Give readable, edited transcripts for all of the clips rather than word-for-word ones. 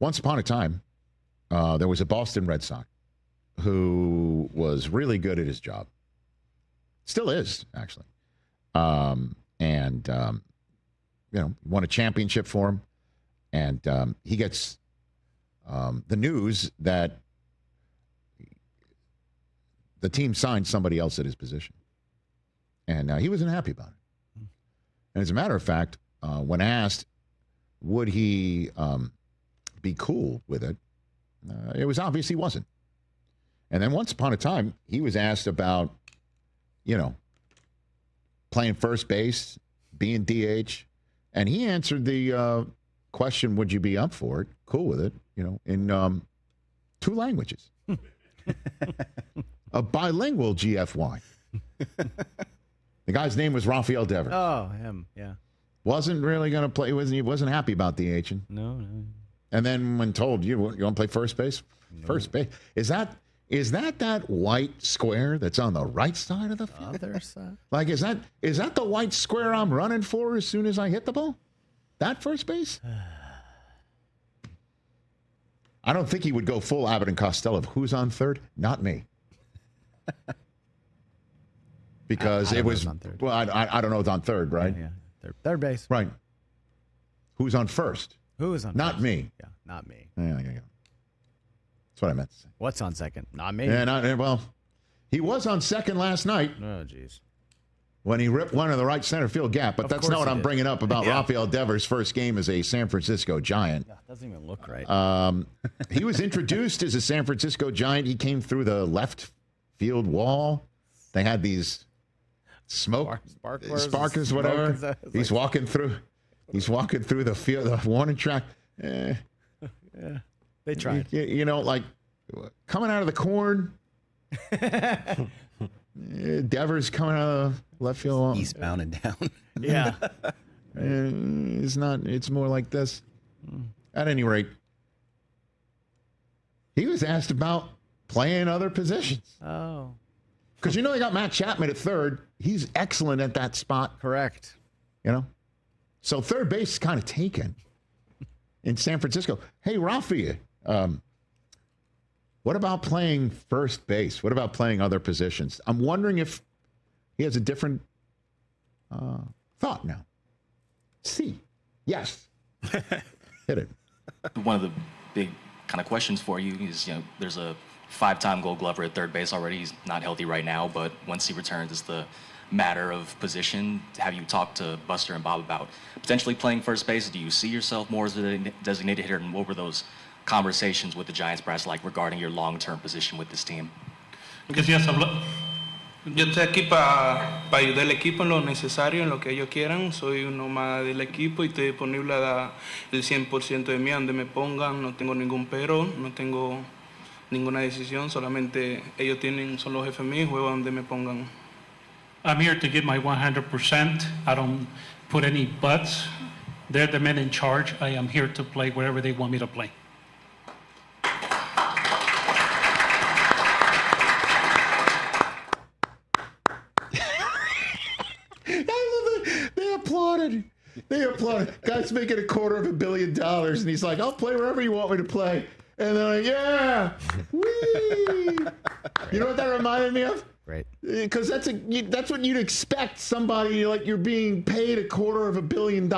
once upon a time, there was a Boston Red Sox who was really good at his job. Still is, actually. Won a championship for him. And he gets the news that the team signed somebody else at his position. And he wasn't happy about it. And as a matter of fact, when asked, would he be cool with it, it was obvious he wasn't. And then once upon a time, he was asked about, playing first base, being DH. And he answered the question, would you be up for it, cool with it, in 2 languages. A bilingual GFY. The guy's name was Rafael Devers. Oh, him, yeah. Wasn't really going to play. He wasn't happy about DHing. No. And then when told, you want to play first base? No. First base. Is that white square that's on the right side of the field? Other side? Like, is that the white square I'm running for as soon as I hit the ball? That first base? I don't think he would go full Abbott and Costello of who's on third? Not me. Because it was, well, I don't know it's on third, right? Yeah. Third base. Right. Who's on first? Who is on Not first? me. Yeah, not me. Yeah. That's what I meant to say. What's on second? Not me. Yeah, well, he was on second last night. Oh, jeez. When he ripped one in the right center field gap. But that's not what I'm bringing up about Rafael Devers' first game as a San Francisco Giant. Yeah, doesn't even look right. He was introduced as a San Francisco Giant. He came through the left field wall. They had these sparklers, whatever. He's walking through the field, the warning track. Yeah, they tried. Like coming out of the corn. Devers coming out of left field. Eastbound and down. Yeah. It's more like this. At any rate, he was asked about playing other positions. Oh. Because they got Matt Chapman at third. He's excellent at that spot. Correct. So third base is kind of taken in San Francisco. Hey, Rafi, what about playing first base? What about playing other positions? I'm wondering if he has a different thought now. C. Yes. Hit it. One of the big kind of questions for you is, there's a 5-time Gold Glover at third base already. He's not healthy right now, but once he returns, it's the matter of position. Have you talked to Buster and Bob about potentially playing first base? Do you see yourself more as a designated hitter? And what were those conversations with the Giants brass like regarding your long-term position with this team? Yo estoy aquí para ayudar al equipo en lo necesario, en lo que ellos quieran. Soy uno más del equipo y estoy disponible a dar el 100% de mí donde me pongan. No tengo ningún pero, no tengo ninguna decisión. Solamente ellos son los jefes míos y juego donde me pongan. I'm here to give my 100%. I don't put any buts. They're the men in charge. I am here to play wherever they want me to play. They applauded. Guy's making $250 million, and he's like, "I'll play wherever you want me to play." And they're like, "Yeah, whee!" You know what that reminded me of? Right. Because that's what you'd expect somebody like you're being paid $250 million.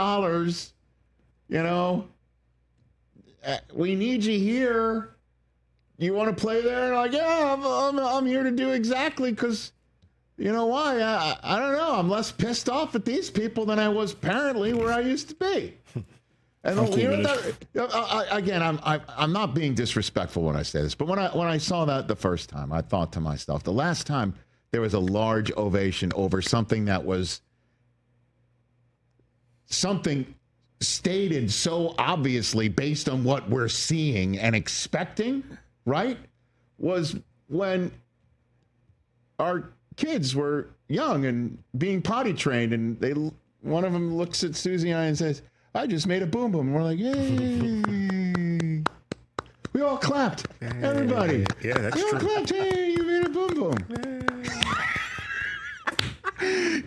We need you here. You want to play there? And like, yeah, I'm here to do exactly because. You know why? I don't know. I'm less pissed off at these people than I was apparently where I used to be. And again, I'm not being disrespectful when I say this, but when I saw that the first time, I thought to myself, the last time there was a large ovation over something that was something stated so obviously based on what we're seeing and expecting, right? Was when our kids were young and being potty trained, and one of them looks at Susie and I and says, "I just made a boom boom." And we're like, "Yay!" We all clapped. Everybody. Yeah, that's true. We all true. clapped. Hey, you made a boom boom.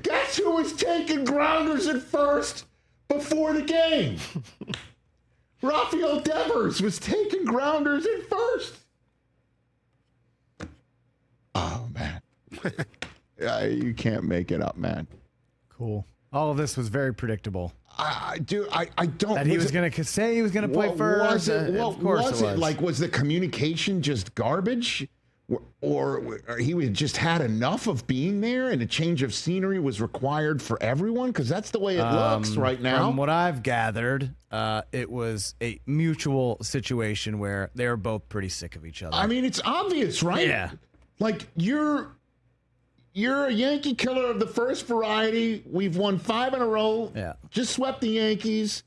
Guess who was taking grounders at first before the game? Rafael Devers was taking grounders at first. Oh, man. You can't make it up, man. Cool. All of this was very predictable. I don't. That he was going to say he was going to play first. Of course it was. Like, was the communication just garbage? Or he just had enough of being there and a change of scenery was required for everyone? Because that's the way it looks right now. From what I've gathered, it was a mutual situation where they were both pretty sick of each other. I mean, it's obvious, right? Yeah. Like, you're a Yankee killer of the first variety. We've won 5 in a row. Yeah. Just swept the Yankees.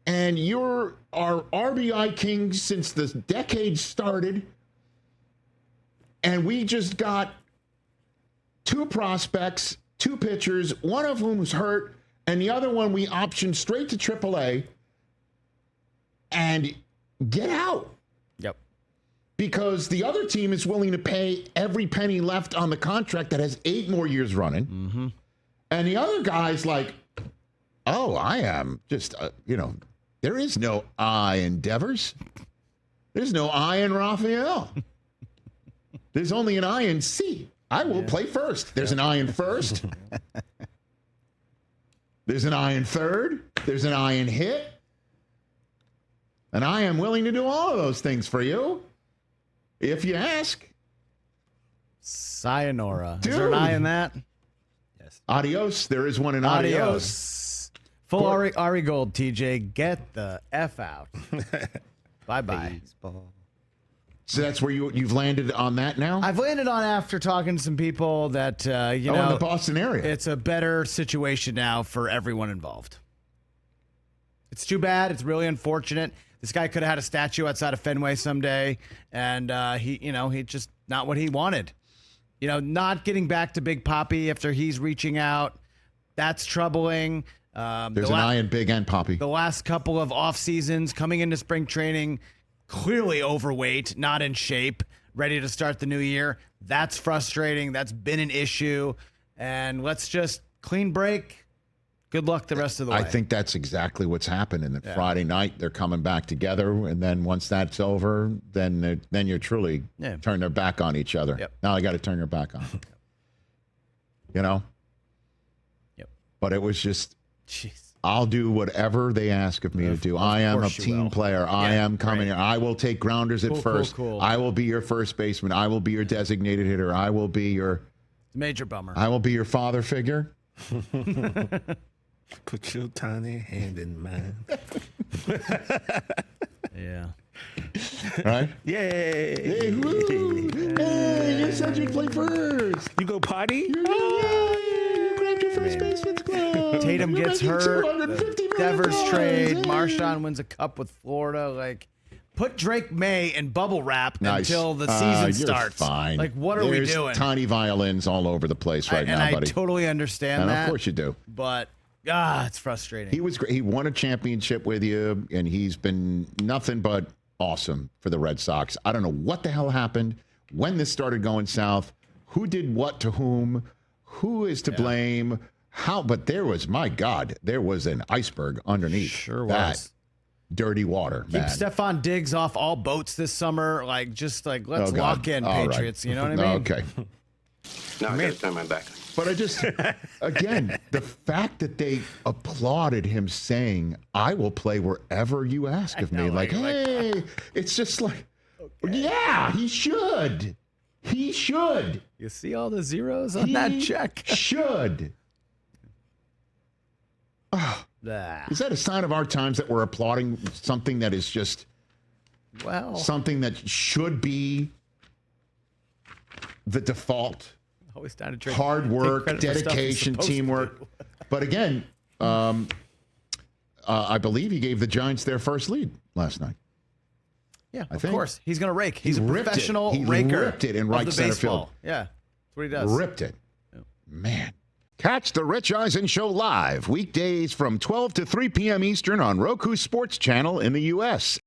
And you're our RBI king since the decade started. And we just got 2 prospects, 2 pitchers, one of whom was hurt, and the other one we optioned straight to AAA. And get out. Yep. Because the other team is willing to pay every penny left on the contract that has 8 more years running. Mm-hmm. And the other guy's like, oh, I am just, there is no I in Devers. There's no I in Rafael. There's only an I in C. I will play first. There's an I in first. There's an I in third. There's an I in hit. And I am willing to do all of those things for you. If you ask. Sayonara. Dude. Is there an I in that? Yes. Adios. There is one in adios. Full Ari Gold, TJ. Get the F out. Bye-bye. Baseball. So that's where you've landed on that now? I've landed on after talking to some people that, in the Boston area. It's a better situation now for everyone involved. It's too bad. It's really unfortunate. This guy could have had a statue outside of Fenway someday, and he just not what he wanted. Not getting back to Big Papi after he's reaching out, that's troubling. There's an I in Big and Papi. The last couple of off seasons coming into spring training, clearly overweight, not in shape, ready to start the new year. That's frustrating. That's been an issue. And let's just clean break. Good luck the rest of the way. I think that's exactly what's happened. And Friday night, they're coming back together. And then once that's over, then you're truly turn their back on each other. Yep. Now I got to turn your back on. Yep. But it was just, jeez. I'll do whatever they ask of me to do. I am a team player. I am coming here. I will take grounders at first. Cool. I will be your first baseman. I will be your designated hitter. I will be your major bummer. I will be your father figure. Put your tiny hand in mine. Yeah. Right? Yay! Hey, woo! Hey, you said you'd play first. You go potty? You grabbed your first baseman's glove. Tatum gets hurt. $250 Devers million. trade. Hey. Marshawn wins a cup with Florida. Like, put Drake May in bubble wrap Nice. until the season You're starts. Fine. Like, what are we There's doing? Tiny violins all over the place right now, buddy. I totally understand And that. of course you do. But, it's frustrating. He was great. He won a championship with you, and he's been nothing but awesome for the Red Sox. I don't know what the hell happened, when this started going south, who did what to whom, who is to blame, how, but there was, my God, there was an iceberg underneath. Sure that was. Dirty water, Keep man. Stephon Diggs off all boats this summer. Let's lock in, All right. Patriots. You know what I mean? Okay. Now I gotta turn my back. But I just, again, the fact that they applauded him saying, I will play wherever you ask of me. Like, hey, it's just like, yeah, he should. He should. You see all the zeros on that check? Should. Is that a sign of our times that we're applauding something that is just something that should be the default? Always down to trade. Hard work, dedication, teamwork. But again, I believe he gave the Giants their first lead last night. Yeah, I of think. course. He's going to rake. He's a ripped it. professional He raker. ripped it in of right the center baseball. field. Yeah, that's what he does. Ripped it. Man. Catch the Rich Eisen Show live weekdays from 12 to 3 p.m. Eastern on Roku Sports Channel in the U.S.